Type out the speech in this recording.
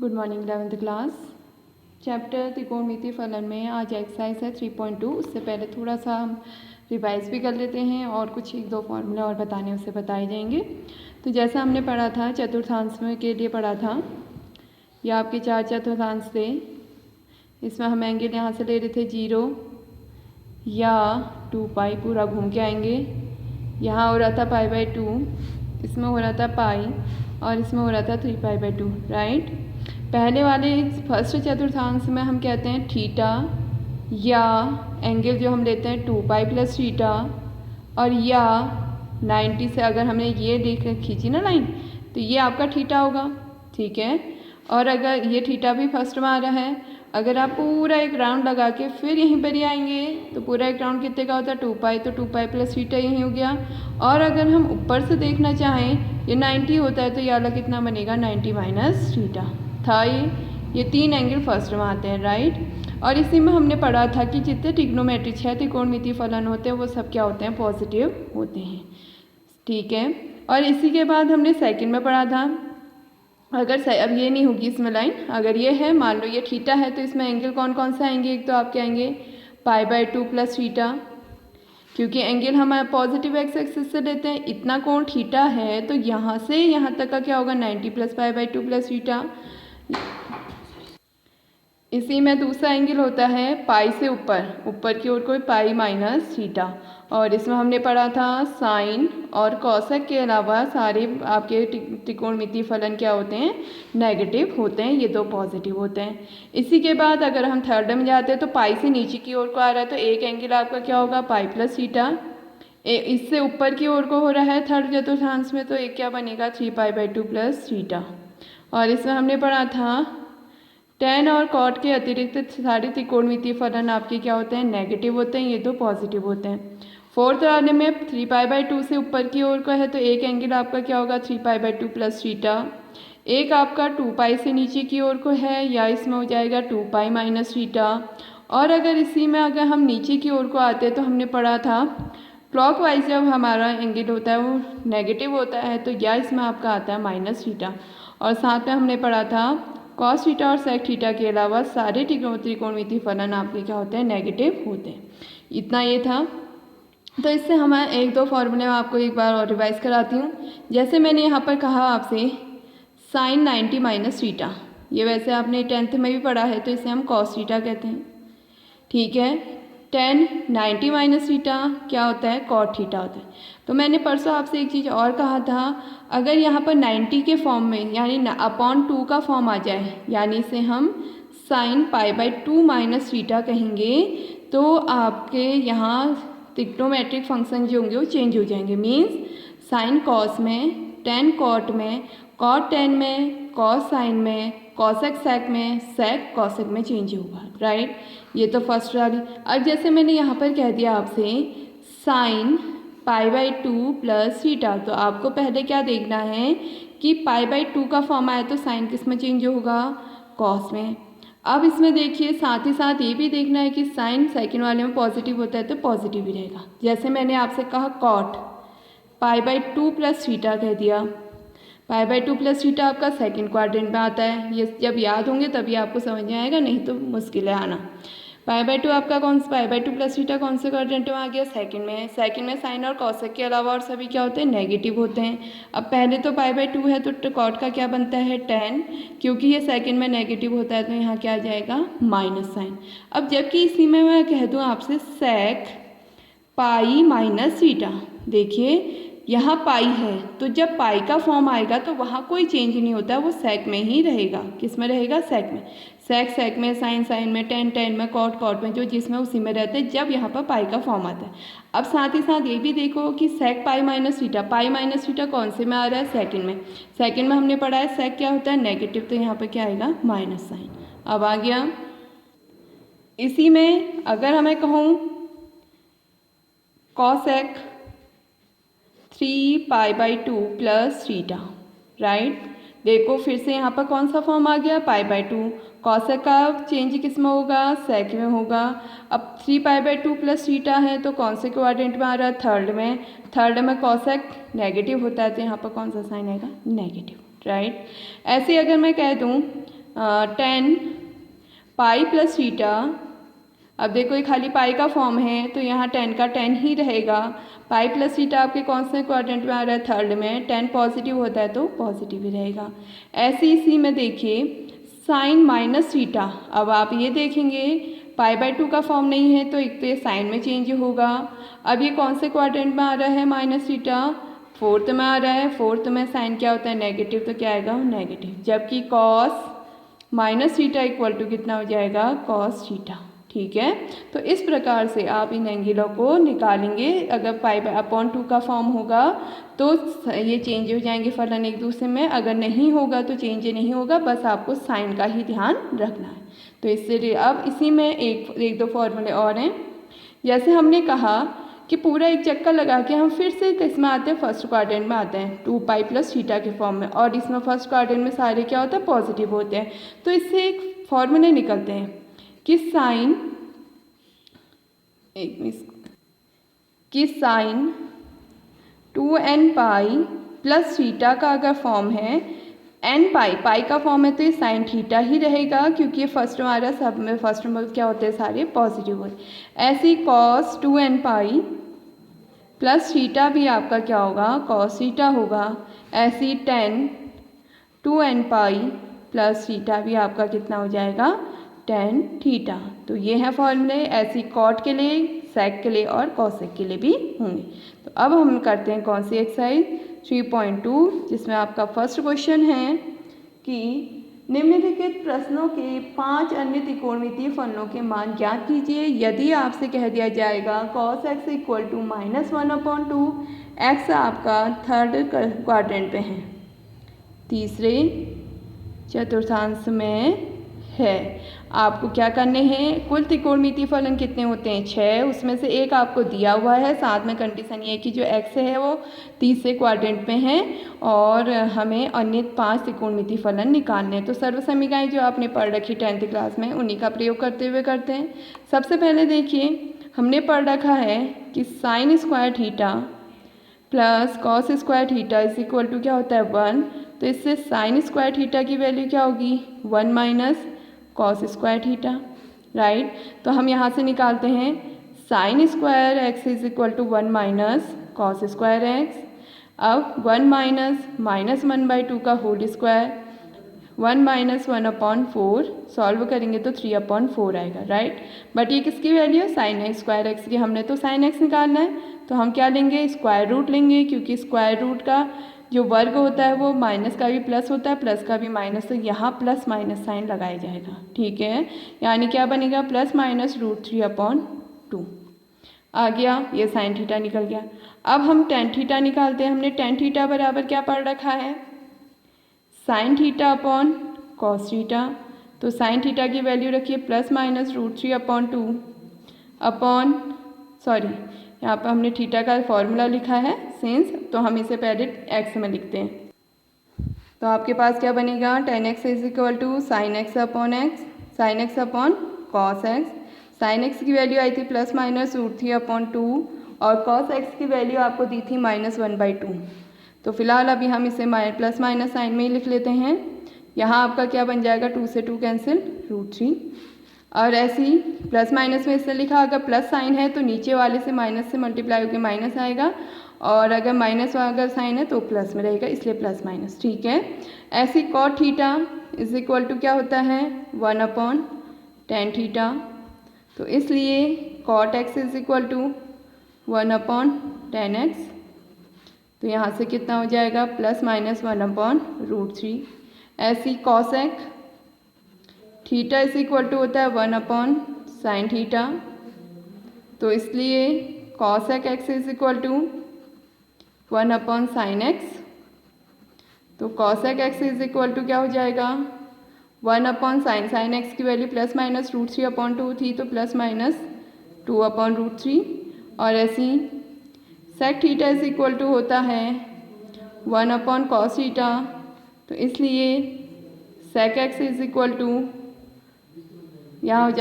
Good morning 11th class. Chapter त्रिकोणमितीय फलन में आज एक्सरसाइज है 3.2। उससे पहले थोड़ा सा हम रिवाइज भी कर लेते हैं और कुछ एक दो फॉर्मूले और बताने उससे बताए जाएंगे। तो जैसा हमने पढ़ा था चतुर्थांश में के लिए पढ़ा था, या आपके 4 चतुर्थांश थे। इसमें हम एंगल यहाँ से ले रहे थे 0 या 2 पाई, पूरा घूम के आएंगे। यहाँ हो रहा था π/2, इसमें हो रहा था पाई और इसमें हो रहा था 3π/2, राइट। पहले वाले फर्स्ट चतुर्थांश में हम कहते हैं थीटा, या एंगल जो हम लेते हैं 2π + थीटा, और या 90 से अगर हमने ये देख खींची ना लाइन तो ये आपका थीटा होगा, ठीक है। और अगर ये थीटा भी फर्स्ट में आ रहा है, अगर आप पूरा एक राउंड लगा के फिर यहीं पर ही आएंगे तो पूरा एक राउंड कितने का होता है 2π, तो 2π + थीटा यही हो गया। और अगर हम ऊपर से देखना चाहें ये 90 होता है तो ये वाला कितना बनेगा 90 - थीटा था। ये 3 एंगल फर्स्ट में आते हैं, राइट। और इसी में हमने पढ़ा था कि जितने ट्रिग्नोमेट्रिक 6 त्रिकोणमितीय फलन होते हैं वो सब क्या होते हैं, पॉजिटिव होते हैं, ठीक है। और इसी के बाद हमने सेकंड में पढ़ा था, अगर अब ये नहीं होगी इसमें लाइन, अगर ये है मान लो ये थीटा है तो इसमें एंगल कौन कौन सा आएंगे, एक तो आपके आएंगे π/2 + थीटा, क्योंकि एंगल हम पॉजिटिव एक्स एक्सिस से लेते हैं। इतना कोण थीटा है तो यहाँ से यहाँ तक का क्या होगा 90 + π/2 + थीटा। इसी में दूसरा एंगल होता है पाई से ऊपर की ओर कोई π - थीटा। और इसमें हमने पढ़ा था साइन और कॉसेक के अलावा सारे आपके त्रिकोणमितीय फलन क्या होते हैं, नेगेटिव होते हैं, ये 2 पॉजिटिव होते हैं। इसी के बाद अगर हम थर्ड में जाते हैं तो पाई से नीचे की ओर को आ रहा है तो एक एंगल आपका क्या होगा π + थीटा। इससे ऊपर की ओर को हो रहा है थर्ड चतुर्थांश में तो एक क्या बनेगा 3π/2 + थीटा। और इसमें हमने पढ़ा था tan और cot के अतिरिक्त सारे त्रिकोणमितीय फलन आपके क्या होते हैं, नेगेटिव होते हैं, ये 2 पॉजिटिव होते हैं। फोर्थ वाले में 3π/2 से ऊपर की ओर का है तो एक एंगल आपका क्या होगा 3π/2 + थीटा। एक आपका 2π से नीचे की ओर को है, या इसमें हो जाएगा 2π - थीटा। और अगर इसी में अगर हम नीचे की ओर को आते हैं तो हमने पढ़ा था क्लॉकवाइज जब हमारा एंगल होता है वो नेगेटिव होता है तो या इसमें आपका आता है -थीटा। और साथ में हमने पढ़ा था cos थीटा और sec थीटा के अलावा सारे त्रिकोणमितीय फलन आपके क्या होते हैं, नेगेटिव होते हैं। इतना ये था। तो इससे हम एक दो फॉर्मूले में आपको एक बार और रिवाइज कराती हूँ। जैसे मैंने यहाँ पर कहा आपसे sin 90 - थीटा, ये वैसे आपने 10th में भी पढ़ा है तो इसे हम cos थीटा कहते हैं, ठीक है। tan 90 - थीटा क्या होता है, cot थीटा होता है। तो मैंने परसों आपसे एक चीज़ और कहा था, अगर यहाँ पर 90 के फॉर्म में यानी /2 का फॉर्म आ जाए, यानी इसे हम sin π/2 - थीटा कहेंगे, तो आपके यहाँ त्रिग्नोमेट्रिक फंक्शन जो होंगे वो चेंज हो जाएंगे। मीन्स साइन कॉस में, टेन कॉट में, कॉट टेन में, कॉस साइन में, कॉसेक सेक में, सेक कॉसेक में चेंज होगा, राइट। ये तो फर्स्ट वाली। अब जैसे मैंने यहाँ पर कह दिया आपसे साइन π/2 + थीटा, तो आपको पहले क्या देखना है कि π/2 का फॉर्म आया तो साइन किस में चेंज होगा, कॉस में। अब इसमें देखिए साथ ही साथ ये भी देखना है कि साइन सेकंड वाले में पॉजिटिव होता है तो पॉजिटिव ही रहेगा। जैसे मैंने आपसे कहा कॉट π/2 + थीटा कह दिया, π/2 + थीटा आपका सेकंड क्वाड्रेंट में आता है। ये जब याद होंगे तभी आपको समझ में आएगा, नहीं तो मुश्किल है आना। π/2 आपका π/2 + थीटा कौन से क्वाड्रेंट में आ गया, सेकंड में। सेकंड में साइन और कॉसेक के अलावा और सभी क्या होते हैं, नेगेटिव होते हैं। अब पहले तो π/2 है तो कॉट का क्या बनता है, tan, क्योंकि ये सेकंड में नेगेटिव होता है तो यहाँ क्या आ जाएगा माइनस साइन। अब जबकि इसी में मैं कह दूँ आपसे sec π - थीटा, देखिए यहाँ पाई है तो जब पाई का फॉर्म आएगा तो वहाँ कोई चेंज नहीं होता, वो सेक में ही रहेगा। किस में रहेगा, सेक में। सेक सेक में, साइन साइन में, टेन टेन में, कॉट कॉट में, जो जिसमें उसी में रहते हैं जब यहाँ पर पाई का फॉर्म आता है। अब साथ ही साथ ये भी देखो कि sec π - थीटा, π - थीटा कौन से में आ रहा है, सेकंड में। सेकंड में हमने पढ़ा है sec क्या होता है, नेगेटिव, तो यहाँ पर क्या आएगा माइनस साइन। अब आ गया इसी में अगर हमें कहूँ cosec 3π/2 + थीटा, राइट। देखो फिर से यहाँ पर कौन सा फॉर्म आ गया, π/2। कॉसेक का चेंज किस में होगा, सेक में होगा। अब 3π/2 + थीटा है तो कौन से क्वाड्रेंट में आ रहा है, थर्ड में। थर्ड में कॉसेक नेगेटिव होता है तो यहाँ पर कौन सा साइन आएगा, नेगेटिव, राइट। ऐसे अगर मैं कह दूँ 10 पाई प्लस थीटा। अब देखो ये खाली पाई का फॉर्म है तो यहाँ 10 का 10 ही रहेगा। पाई प्लस थीटा आपके कौन से क्वाड्रेंट में आ रहा है, थर्ड में। 10 पॉजिटिव होता है तो पॉजिटिव ही रहेगा। ऐसे इसी में देखिए साइन माइनस थीटा। अब आप ये देखेंगे पाई/2 का फॉर्म नहीं है तो एक तो ये साइन में चेंज होगा। अब ये कौन से क्वाड्रेंट में आ रहा है माइनस थीटा, फोर्थ में आ रहा है। फोर्थ में साइन क्या होता है, नेगेटिव, तो क्या आएगा नेगेटिव। जबकि cos minus theta equal to कितना हो जाएगा, कॉस थीटा। ठीक है, तो इस प्रकार से आप इन एंगलों को निकालेंगे। अगर पाई/2 का फॉर्म होगा तो ये चेंज हो जाएंगे फलन एक दूसरे में, अगर नहीं होगा तो चेंज नहीं होगा, बस आपको साइन का ही ध्यान रखना है। तो इससे अब इसी में एक दो फॉर्मूले और हैं। जैसे हमने कहा कि पूरा एक चक्कर लगा के हम फिर से किसमें आते हैं, फर्स्ट क्वाड्रेंट में आते हैं 2 पाई प्लस थीटा के फॉर्म में, और इसमें फर्स्ट क्वाड्रेंट में सारे क्या होता है, पॉजिटिव होते हैं। तो इससे एक फॉर्मूले निकलते हैं कि sign 2n pi plus theta का अगर फॉर्म है, n पाई का फॉर्म है तो ये साइन थीटा ही रहेगा, क्योंकि ये फर्स्ट हमारा सब में फर्स्ट में क्या होते हैं, सारे पॉजिटिव होते हैं। ऐसी cos 2n pi plus theta भी आपका क्या होगा, कॉस थीटा होगा। ऐसी 10 2n पाई प्लस थीटा भी आपका कितना हो जाएगा, tan थीटा। तो ये है फॉर्मूले। ऐसी कॉट के लिए, सेक के लिए और कॉसेक के लिए भी होंगे। तो अब हम करते हैं कौन सी एक्सरसाइज 3.2, जिसमें आपका फर्स्ट क्वेश्चन है कि निम्नलिखित प्रश्नों के 5 अन्य त्रिकोणमितीय फलनों के मान ज्ञात कीजिए। यदि आपसे कह दिया जाएगा cos x equal to -1/2, x आपका थर्ड क्वाड्रेंट पे है, तीसरे चतुर्थांश में है। आपको क्या करने हैं, कुल त्रिकोणमितीय फलन कितने होते हैं, 6, उसमें से एक आपको दिया हुआ है, साथ में कंडीशन ये कि जो x है वो तीसरे क्वाड्रेंट में है, और हमें अन्य 5 त्रिकोणमितीय फलन निकालने हैं। तो सर्वसमीकरण जो आपने पढ़ रखी 10th क्लास में, उन्हीं का प्रयोग करते हुए करते हैं। सबसे पहले देखिए हमने पढ़ रखा है कि sine square theta plus cos square theta is equal to क्या होता है, 1। तो इससे साइन स्क्वायर थीटा की वैल्यू क्या होगी, 1 minus cos square theta, right. तो हम यहाँ से निकालते हैं sine square x is equal to 1 minus cos square x. अब 1 माइनस -1/2 का होल स्क्वायर, 1 माइनस 1/4, सॉल्व करेंगे तो 3/4 आएगा, राइट। बट ये किसकी वैल्यू है, साइन एक्स स्क्वायर एक्स की। हमने तो साइन एक्स निकालना है, तो हम क्या लेंगे, स्क्वायर रूट लेंगे, क्योंकि स्क्वायर रूट का जो वर्ग होता है वो माइनस का भी प्लस होता है, प्लस का भी माइनस, तो यहाँ प्लस माइनस साइन लगाया जाएगा। ठीक है, यानी क्या बनेगा, +-√3/2 आ गया, ये साइन थीटा निकल गया। अब हम टेन थीटा निकालते हैं। हमने टेन थीटा बराबर क्या पढ़ रखा है, sine theta upon cos theta. तो साइन थीटा की वैल्यू रखिए +-√3/2 अपॉन, सॉरी यहाँ पर हमने थीटा का फॉर्मूला लिखा है सिंस, तो हम इसे पहले एक्स में लिखते हैं। तो आपके पास क्या बनेगा, tan x is equal to sine x upon x, sine x upon cos x. Sine x की वैल्यू आई थी +-√3/2 और कॉस एक्स की वैल्यू आपको दी थी -1/2। तो फिलहाल अभी हम इसे प्लस माइनस साइन में ही लिख लेते हैं। यहाँ आपका क्या बन जाएगा, 2 से 2 कैंसिल, √3। और ऐसे ही प्लस माइनस में इससे लिखा, अगर प्लस साइन है तो नीचे वाले से माइनस से मल्टीप्लाई होकर माइनस आएगा, और अगर माइनस अगर साइन है तो प्लस में रहेगा, इसलिए प्लस माइनस। ठीक है, ऐसी cot theta is equal to क्या होता है, 1/tan थीटा। तो इसलिए cot x is equal to 1/tan x। तो यहाँ से कितना हो जाएगा, +-1/√3। ऐसी cosec theta is equal to होता है 1/sin थीटा। तो इसलिए cosec x is equal to 1/sin x। तो cosec x is equal to क्या हो जाएगा, 1/sin x की वैल्यू +-√3/2 थी, तो +-2/√3। और ऐसी sec theta is equal to होता है 1/cos थीटा। तो इसलिए sec x is equal to यहाँ हो